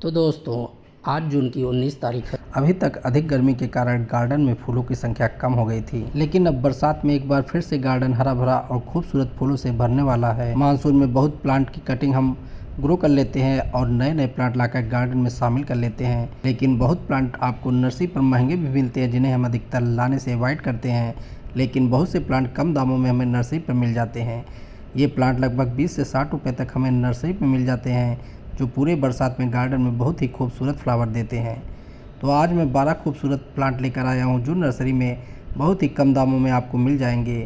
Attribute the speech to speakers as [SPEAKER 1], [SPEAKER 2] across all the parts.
[SPEAKER 1] तो दोस्तों, आज जून की 19 तारीख है। अभी तक अधिक गर्मी के कारण गार्डन में फूलों की संख्या कम हो गई थी, लेकिन अब बरसात में एक बार फिर से गार्डन हरा भरा और खूबसूरत फूलों से भरने वाला है। मानसून में बहुत प्लांट की कटिंग हम ग्रो कर लेते हैं और नए नए प्लांट लाकर गार्डन में शामिल कर लेते हैं, लेकिन बहुत प्लांट आपको नर्सरी पर महंगे भी मिलते हैं, जिन्हें हम अधिकतर लाने से अवॉइड करते हैं। लेकिन बहुत से प्लांट कम दामों में हमें नर्सरी पर मिल जाते हैं। ये प्लांट लगभग 20 से 60 रुपये तक हमें नर्सरी पर मिल जाते हैं, जो पूरे बरसात में गार्डन में बहुत ही खूबसूरत फ्लावर देते हैं। तो आज मैं 12 खूबसूरत प्लांट लेकर आया हूँ, जो नर्सरी में बहुत ही कम दामों में आपको मिल जाएंगे।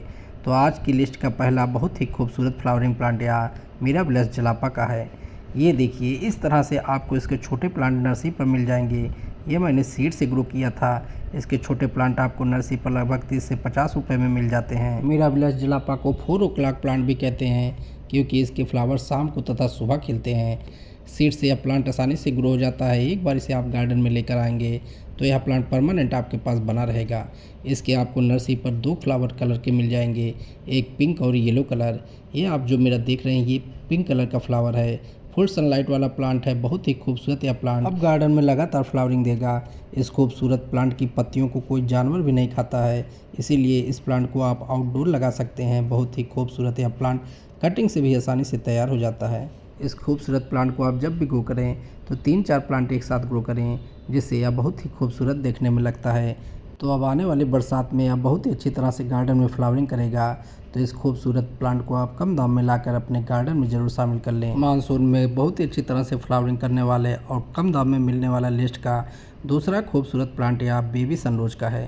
[SPEAKER 1] तो आज की लिस्ट का पहला बहुत ही खूबसूरत फ्लावरिंग प्लांट यहाँ मिराबिलस जलापा का है। ये देखिए, इस तरह से आपको इसके छोटे प्लांट नर्सरी पर मिल जाएंगे। ये मैंने सीड से ग्रो किया था। इसके छोटे प्लांट आपको नर्सरी पर लगभग 30 से 50 रुपये में मिल जाते हैं। मिराबिलस जलापा को 4 o'clock प्लांट भी कहते हैं, क्योंकि इसके फ्लावर शाम को तथा सुबह खिलते हैं। सीड से यह प्लांट आसानी से ग्रो हो जाता है। एक बार इसे आप गार्डन में लेकर आएंगे तो यह प्लांट परमानेंट आपके पास बना रहेगा। इसके आपको नर्सरी पर 2 फ्लावर कलर के मिल जाएंगे, एक पिंक और येलो कलर। ये आप जो मेरा देख रहे हैं, ये पिंक कलर का फ्लावर है। फुल सनलाइट वाला प्लांट है, बहुत ही खूबसूरत यह प्लांट अब गार्डन में लगातार फ्लावरिंग देगा। इस खूबसूरत प्लांट की पत्तियों को कोई जानवर भी नहीं खाता है, इसीलिए इस प्लांट को आप आउटडोर लगा सकते हैं। बहुत ही खूबसूरत यह प्लांट कटिंग से भी आसानी से तैयार हो जाता है। इस खूबसूरत प्लांट को आप जब भी ग्रो करें तो 3-4 प्लांट एक साथ ग्रो करें, जिससे यह बहुत ही खूबसूरत देखने में लगता है। तो अब आने वाली बरसात में यह बहुत ही अच्छी तरह से गार्डन में फ्लावरिंग करेगा। तो इस खूबसूरत प्लांट को आप कम दाम में लाकर अपने गार्डन में ज़रूर शामिल कर लें। मानसून में बहुत ही अच्छी तरह से फ्लावरिंग करने वाले और कम दाम में मिलने वाला लिस्ट का दूसरा खूबसूरत प्लांट यह बेबी सनरोज का है।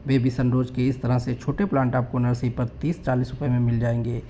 [SPEAKER 1] बेबी सनरोज के इस तरह से छोटे प्लांट आपको नर्सरी पर 30-40 रुपये में मिल जाएंगे।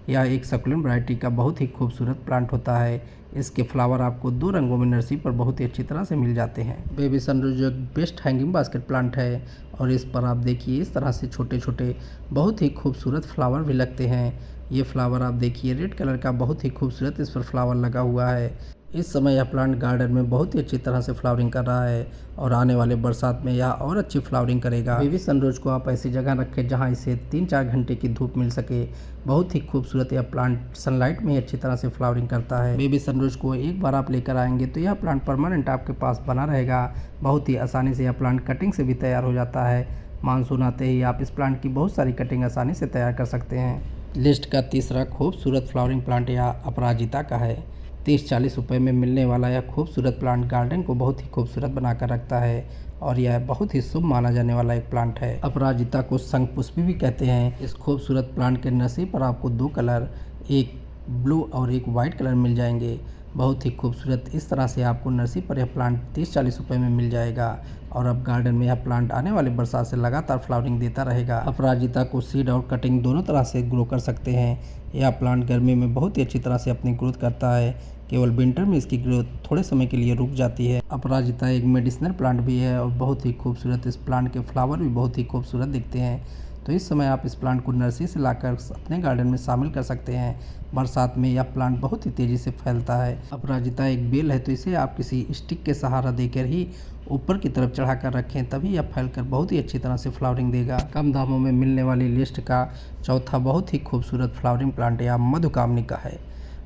[SPEAKER 1] यह एक सकुलेंट वैरायटी का बहुत ही खूबसूरत प्लांट होता है। इसके फ्लावर आपको 2 रंगों में नर्सरी पर बहुत ही अच्छी तरह से मिल जाते हैं। बेबी सनरोज एक बेस्ट हैंगिंग बास्केट प्लांट है और इस पर आप देखिए, इस तरह से छोटे छोटे बहुत ही खूबसूरत फ्लावर भी लगते हैं। ये फ्लावर आप देखिए, रेड कलर का बहुत ही खूबसूरत इस पर फ्लावर लगा हुआ है। इस समय यह प्लांट गार्डन में बहुत ही अच्छी तरह से फ्लावरिंग कर रहा है और आने वाले बरसात में यह और अच्छी फ्लावरिंग करेगा। बेबी सनरोज को आप ऐसी जगह रखें जहां इसे 3-4 घंटे की धूप मिल सके। बहुत ही खूबसूरत यह प्लांट सनलाइट में ही अच्छी तरह से फ्लावरिंग करता है। बेबी सनरोज को एक बार आप लेकर आएंगे तो यह प्लांट परमानेंट आपके पास बना रहेगा। बहुत ही आसानी से यह प्लांट कटिंग से भी तैयार हो जाता है। मानसून आते ही आप इस प्लांट की बहुत सारी कटिंग आसानी से तैयार कर सकते हैं। लिस्ट का तीसरा खूबसूरत फ्लावरिंग प्लांट यह अपराजिता का है। 30-40 रुपये में मिलने वाला यह खूबसूरत प्लांट गार्डन को बहुत ही खूबसूरत बनाकर रखता है और यह बहुत ही शुभ माना जाने वाला एक प्लांट है। अपराजिता को शंखपुष्पी भी कहते हैं। इस खूबसूरत प्लांट के नर्सरी पर आपको 2 कलर, एक ब्लू और एक वाइट कलर मिल जाएंगे। बहुत ही खूबसूरत इस तरह से आपको नर्सरी पर यह प्लांट 30-40 रुपये में मिल जाएगा और अब गार्डन में यह प्लांट आने वाले बरसात से लगातार फ्लावरिंग देता रहेगा। अपराजिता को सीड और कटिंग दोनों तरह से ग्रो कर सकते हैं। यह प्लांट गर्मी में बहुत ही अच्छी तरह से अपनी ग्रोथ करता है, केवल विंटर में इसकी ग्रोथ थोड़े समय के लिए रुक जाती है। अपराजिता एक मेडिसिनल प्लांट भी है और बहुत ही खूबसूरत इस प्लांट के फ्लावर भी बहुत ही खूबसूरत दिखते हैं। तो इस समय आप इस प्लांट को नर्सरी से लाकर अपने गार्डन में शामिल कर सकते हैं। बरसात में यह प्लांट बहुत ही तेज़ी से फैलता है। अपराजिता एक बेल है, तो इसे आप किसी स्टिक के सहारा देकर ही ऊपर की तरफ चढ़ाकर रखें, तभी यह फैलकर बहुत ही अच्छी तरह से फ्लावरिंग देगा। कम दामों में मिलने वाली लिस्ट का चौथा बहुत ही खूबसूरत फ्लावरिंग प्लांट यह मधुकामनी का है।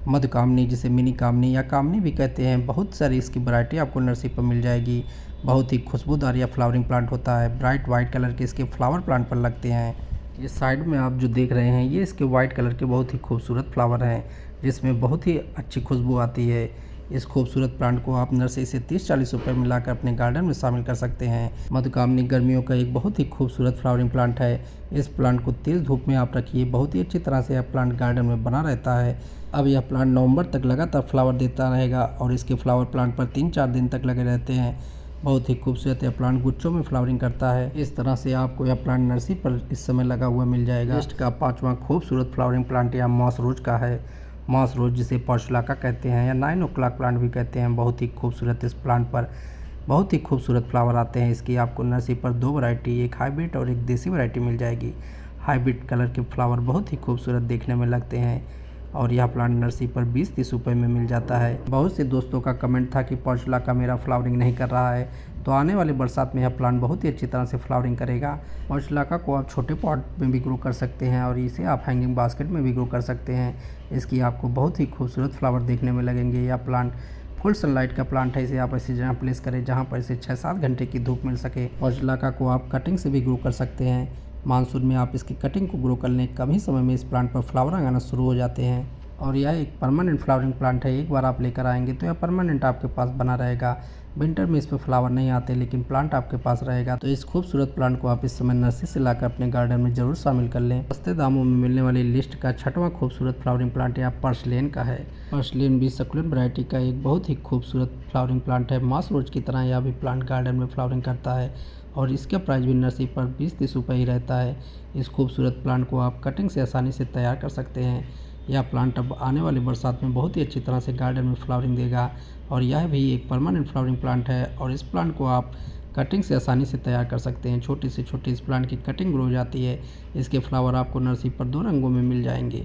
[SPEAKER 1] मधुकामनी, जिसे मिनी कामनी या कामनी भी कहते हैं, बहुत सारी इसकी वैरायटी आपको नर्सरी पर मिल जाएगी। बहुत ही खुशबूदार यह फ्लावरिंग प्लांट होता है। ब्राइट वाइट कलर के इसके फ्लावर प्लांट पर लगते हैं। ये साइड में आप जो देख रहे हैं, ये इसके वाइट कलर के बहुत ही खूबसूरत फ्लावर हैं, जिसमें बहुत ही अच्छी खुशबू आती है। इस खूबसूरत प्लांट को आप नर्सरी से 30-40 रुपये में लाकर अपने गार्डन में शामिल कर सकते हैं। मधुकामनी गर्मियों का एक बहुत ही खूबसूरत फ्लावरिंग प्लांट है। इस प्लांट को तेज़ धूप में आप रखिए, बहुत ही अच्छी तरह से यह प्लांट गार्डन में बना रहता है। अब यह प्लांट नवंबर तक लगातार फ्लावर देता रहेगा और इसके फ्लावर प्लांट पर 3-4 दिन तक लगे रहते हैं। बहुत ही खूबसूरत यह प्लांट गुच्छों में फ्लावरिंग करता है। इस तरह से आपको यह प्लांट नर्सरी पर इस समय लगा हुआ मिल जाएगा। लिस्ट का 5वां खूबसूरत फ्लावरिंग प्लांट यह मॉस रोज का है। मॉस रोज, जिसे पोर्चुलाका कहते हैं या 9 o'clock प्लांट भी कहते हैं, बहुत ही खूबसूरत इस प्लांट पर बहुत ही खूबसूरत फ्लावर आते हैं। इसकी आपको नर्सरी पर 2 वैरायटी, एक हाइब्रिड और एक देसी वैरायटी मिल जाएगी। हाइब्रिड कलर के फ्लावर बहुत ही खूबसूरत देखने में लगते हैं और यह प्लांट नर्सरी पर 20-30 रुपये में मिल जाता है। बहुत से दोस्तों का कमेंट था कि पोर्चुलाका मेरा फ्लावरिंग नहीं कर रहा है, तो आने वाले बरसात में यह प्लांट बहुत ही अच्छी तरह से फ्लावरिंग करेगा। पोर्चुलाका को आप छोटे पॉट में भी ग्रो कर सकते हैं और इसे आप हैंगिंग बास्केट में भी ग्रो कर सकते हैं। इसकी आपको बहुत ही खूबसूरत फ्लावर देखने में लगेंगे। यह प्लांट फुल सनलाइट का प्लांट है। इसे आप ऐसी जगह प्लेस करें जहाँ पर इसे 6-7 घंटे की धूप मिल सके। और चिलाका को आप कटिंग से भी ग्रो कर सकते हैं। मानसून में आप इसकी कटिंग को ग्रो कर लें, कम ही समय में इस प्लांट पर फ्लावर आना शुरू हो जाते हैं। और यह एक परमानेंट फ्लावरिंग प्लांट है। एक बार आप लेकर आएंगे तो यह परमानेंट आपके पास बना रहेगा। विंटर में इस पर फ्लावर नहीं आते, लेकिन प्लांट आपके पास रहेगा। तो इस खूबसूरत प्लांट को आप इस समय नर्सरी से लाकर अपने गार्डन में जरूर शामिल कर लें। सस्ते दामों में मिलने वाली लिस्ट का 6वां खूबसूरत फ्लावरिंग प्लांट यह पर्सलेन का है। पर्सलेन भी सक्यूलेंट वैरायटी का एक बहुत ही खूबसूरत फ्लावरिंग प्लांट है। मास रोज की तरह यह भी प्लांट गार्डन में फ्लावरिंग करता है और इसका प्राइस भी नर्सरी पर 20-30 रुपये ही रहता है। इस खूबसूरत प्लांट को आप कटिंग से आसानी से तैयार कर सकते हैं। यह प्लांट अब आने वाली बरसात में बहुत ही अच्छी तरह से गार्डन में फ्लावरिंग देगा और यह भी एक परमानेंट फ्लावरिंग प्लांट है। और इस प्लांट को आप कटिंग से आसानी से तैयार कर सकते हैं। छोटी से छोटी इस प्लांट की कटिंग ग्रो हो जाती है। इसके फ्लावर आपको नर्सरी पर 2 रंगों में मिल जाएंगे।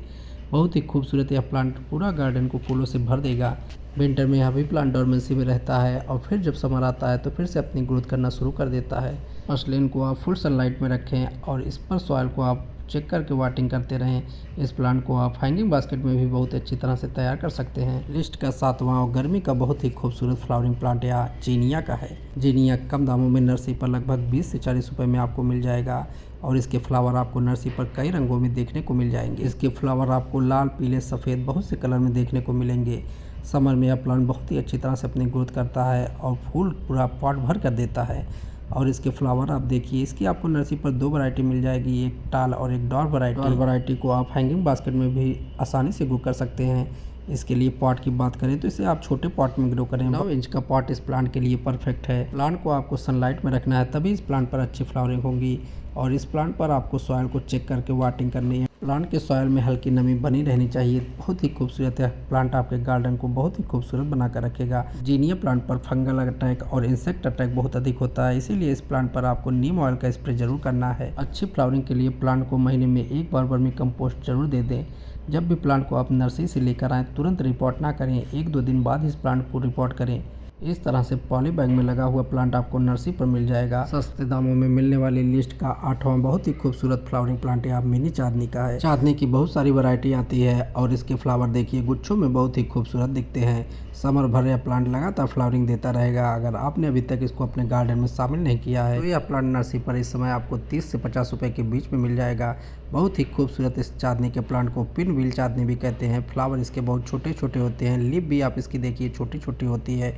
[SPEAKER 1] बहुत ही खूबसूरत यह प्लांट पूरा गार्डन को फूलों से भर देगा। विंटर में यह भी प्लांट डोरमेंसी में रहता है और फिर जब समर आता है तो फिर से अपनी ग्रोथ करना शुरू कर देता है। पर्सलेन को आप फुल सनलाइट में रखें और इस पर सॉइल को आप चेक करके वाटिंग करते रहें। इस प्लांट को आप हैंगिंग बास्केट में भी बहुत अच्छी तरह से तैयार कर सकते हैं। लिस्ट का 7वां और गर्मी का बहुत ही खूबसूरत फ्लावरिंग प्लांट यह जीनिया का है। जीनिया कम दामों में नर्सरी पर लगभग 20 से 40 रुपये में आपको मिल जाएगा और इसके फ्लावर आपको नर्सरी पर कई रंगों में देखने को मिल जाएंगे। इसके फ्लावर आपको लाल, पीले, सफ़ेद बहुत से कलर में देखने को मिलेंगे। समर में यह प्लांट बहुत ही अच्छी तरह से अपनी ग्रोथ करता है और फूल पूरा पॉट भर कर देता है। और इसके फ्लावर आप देखिए, इसकी आपको नर्सरी पर 2 वैरायटी मिल जाएगी, एक टाल और एक डॉर वैरायटी। डॉर वैरायटी को आप हैंगिंग बास्केट में भी आसानी से ग्रो कर सकते हैं। इसके लिए पॉट की बात करें तो इसे आप छोटे पॉट में ग्रो करें। 9 इंच का पॉट इस प्लांट के लिए परफेक्ट है। प्लांट को आपको सनलाइट में रखना है, तभी इस प्लांट पर अच्छी फ्लावरिंग होगी। और इस प्लांट पर आपको सॉइल को चेक करके वाटिंग करनी है। प्लांट के सॉइल में हल्की नमी बनी रहनी चाहिए। बहुत ही खूबसूरत है प्लांट, आपके गार्डन को बहुत ही खूबसूरत बनाकर रखेगा। जीनिया प्लांट पर फंगल अटैक और इंसेक्ट अटैक बहुत अधिक होता है, इसीलिए इस प्लांट पर आपको नीम ऑयल का स्प्रे जरूर करना है। अच्छी फ्लावरिंग के लिए प्लांट को महीने में 1 बार वर्मी कंपोस्ट जरूर दे दें। जब भी प्लांट को आप नर्सरी से लेकर आएँ तुरंत रिपोर्ट ना करें, 1-2 दिन बाद इस प्लांट को रिपोर्ट करें। इस तरह से पॉली बैग में लगा हुआ प्लांट आपको नर्सरी पर मिल जाएगा। सस्ते दामों में मिलने वाली लिस्ट का 8वां बहुत ही खूबसूरत फ्लावरिंग प्लांट है मिनी चांदनी का है। चांदनी की बहुत सारी वैरायटी आती है और इसके फ्लावर देखिए गुच्छों में बहुत ही खूबसूरत दिखते हैं। समर भर यह प्लांट लगातार फ्लावरिंग देता रहेगा। अगर आपने अभी तक इसको अपने गार्डन में शामिल नहीं किया है तो यह प्लांट नर्सरी पर इस समय आपको 30 से 50 रुपये के बीच में मिल जाएगा। बहुत ही खूबसूरत इस चांदनी के प्लांट को पिन व्हील चांदनी भी कहते हैं। फ्लावर इसके बहुत छोटे छोटे होते हैं। लीफ भी आप इसकी देखिए छोटी छोटी होती है।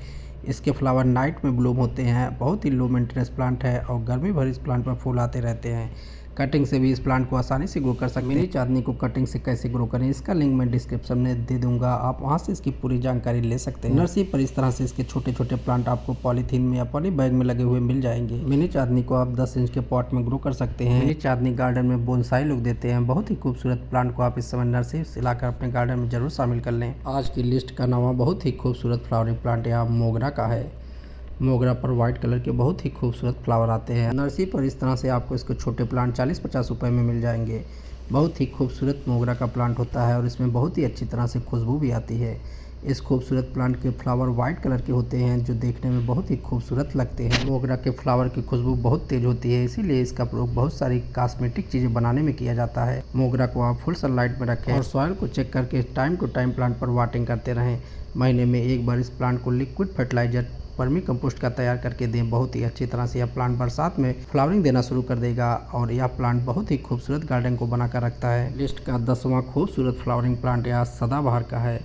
[SPEAKER 1] इसके फ्लावर नाइट में ब्लूम होते हैं। बहुत ही लो मेंटेनेंस प्लांट है और गर्मी भर इस प्लांट पर फूल आते रहते हैं। कटिंग से भी इस प्लांट को आसानी से ग्रो कर सकते हैं। मिनी चांदनी को कटिंग से कैसे ग्रो करें इसका लिंक मैं डिस्क्रिप्शन में दे दूंगा, आप वहां से इसकी पूरी जानकारी ले सकते हैं। नर्सरी पर इस तरह से इसके छोटे छोटे प्लांट आपको पॉलीथीन में या पॉली बैग में लगे हुए मिल जाएंगे। मिनी चांदनी को आप 10 इंच के पॉट में ग्रो कर सकते हैं। मिनी चांदनी गार्डन में बोनसाई लुक देते हैं। बहुत ही खूबसूरत प्लांट को आप इस समय नर्सरी से लाकर अपने गार्डन में जरूर शामिल कर लें। आज की लिस्ट का 9वां बहुत ही खूबसूरत फ्लावरिंग प्लांट यहाँ मोगरा का है। मोगरा पर वाइट कलर के बहुत ही खूबसूरत फ्लावर आते हैं। नर्सरी पर इस तरह से आपको इसके छोटे प्लांट 40-50 रुपये में मिल जाएंगे। बहुत ही खूबसूरत मोगरा का प्लांट होता है और इसमें बहुत ही अच्छी तरह से खुशबू भी आती है। इस खूबसूरत प्लांट के फ्लावर वाइट कलर के होते हैं जो देखने में बहुत ही खूबसूरत लगते हैं। मोगरा के फ्लावर की खुशबू बहुत तेज होती है, इसीलिए इसका प्रयोग बहुत सारी कॉस्मेटिक चीज़ें बनाने में किया जाता है। मोगरा को आप फुल सनलाइट में रखें और सॉइल को चेक करके टाइम टू टाइम प्लांट पर वाटिंग करते रहें। महीने में 1 बार इस प्लांट को लिक्विड फर्टिलाइजर वर्मी कंपोस्ट का तैयार करके दें। बहुत ही अच्छी तरह से यह प्लांट बरसात में फ्लावरिंग देना शुरू कर देगा और यह प्लांट बहुत ही खूबसूरत गार्डन को बनाकर रखता है। लिस्ट का 10वां खूबसूरत फ्लावरिंग प्लांट यह सदाबहार का है।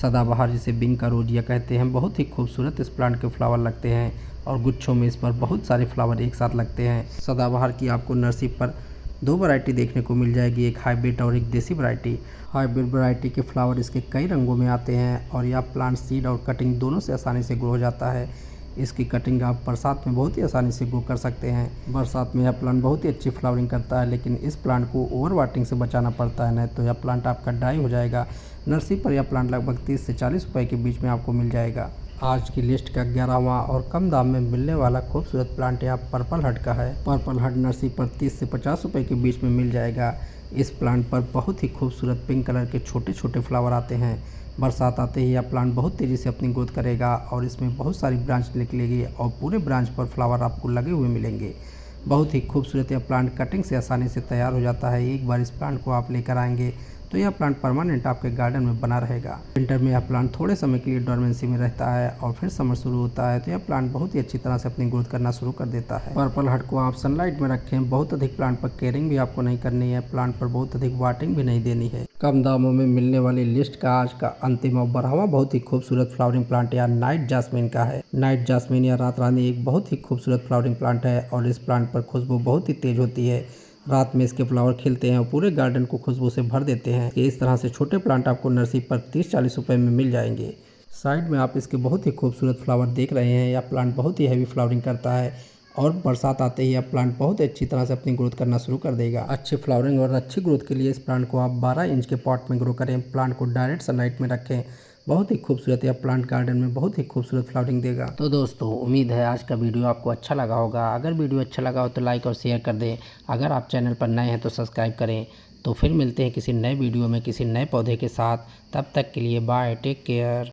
[SPEAKER 1] सदाबहार जिसे बिंग का रोजिया कहते हैं, बहुत ही खूबसूरत इस प्लांट के फ्लावर लगते हैं और गुच्छों में इस पर बहुत सारे फ्लावर एक साथ लगते हैं। सदाबहार की आपको नर्सरी पर 2 वैरायटी देखने को मिल जाएगी, एक हाइब्रिड और एक देसी वैरायटी। हाइब्रिड वैरायटी के फ्लावर इसके कई रंगों में आते हैं और यह प्लांट सीड और कटिंग दोनों से आसानी से ग्रो हो जाता है। इसकी कटिंग आप बरसात में बहुत ही आसानी से ग्रो कर सकते हैं। बरसात में यह प्लांट बहुत ही अच्छी फ्लावरिंग करता है, लेकिन इस प्लांट को ओवर वाटरिंग से बचाना पड़ता है, नहीं तो यह प्लांट आपका डाई हो जाएगा। नर्सरी पर यह प्लांट लगभग 30 से 40 रुपये के बीच में आपको मिल जाएगा। आज की लिस्ट का 11वां और कम दाम में मिलने वाला खूबसूरत प्लांट यह पर्पल हट का है। पर्पल हट नर्सरी पर 30 से 50 रुपये के बीच में मिल जाएगा। इस प्लांट पर बहुत ही खूबसूरत पिंक कलर के छोटे छोटे फ्लावर आते हैं। बरसात आते ही यह प्लांट बहुत तेज़ी से अपनी ग्रोथ करेगा और इसमें बहुत सारी ब्रांच निकलेगी और पूरे ब्रांच पर फ्लावर आपको लगे हुए मिलेंगे। बहुत ही खूबसूरत यह प्लांट कटिंग से आसानी से तैयार हो जाता है। एक बार इस प्लांट को आप लेकर आएंगे तो यह प्लांट परमानेंट आपके गार्डन में बना रहेगा। विंटर में यह प्लांट थोड़े समय के लिए डोरमेंसी में रहता है और फिर समर शुरू होता है तो यह प्लांट बहुत ही अच्छी तरह से अपनी ग्रोथ करना शुरू कर देता है। पर्पल हार्ट को आप सनलाइट में रखें। बहुत अधिक प्लांट पर केयरिंग भी आपको नहीं करनी है, प्लांट पर बहुत अधिक वाटरिंग भी नहीं देनी है। कम दामों में मिलने वाली लिस्ट का आज का अंतिम और 12वां बहुत ही खूबसूरत फ्लावरिंग प्लांट या नाइट जास्मीन का है। नाइट जास्मीन या रात रानी एक बहुत ही खूबसूरत फ्लावरिंग प्लांट है और इस प्लांट पर खुशबू बहुत ही तेज होती है। रात में इसके फ्लावर खिलते हैं और पूरे गार्डन को खुशबू से भर देते हैं। इस तरह से छोटे प्लांट आपको नर्सरी पर 30-40 रुपए में मिल जाएंगे। साइड में आप इसके बहुत ही खूबसूरत फ्लावर देख रहे हैं। यह प्लांट बहुत ही हैवी फ्लावरिंग करता है और बरसात आते ही यह प्लांट बहुत अच्छी तरह से अपनी ग्रोथ करना शुरू कर देगा। अच्छी फ्लावरिंग और अच्छी ग्रोथ के लिए इस प्लांट को आप 12 इंच के पॉट में ग्रो करें। प्लांट को डायरेक्ट सनलाइट में रखें। बहुत ही खूबसूरत यह प्लांट गार्डन में बहुत ही खूबसूरत फ्लावरिंग देगा। तो दोस्तों उम्मीद है आज का वीडियो आपको अच्छा लगा होगा। अगर वीडियो अच्छा लगा हो तो लाइक और शेयर कर दें। अगर आप चैनल पर नए हैं तो सब्सक्राइब करें। तो फिर मिलते हैं किसी नए वीडियो में किसी नए पौधे के साथ। तब तक के लिए बाय, टेक केयर।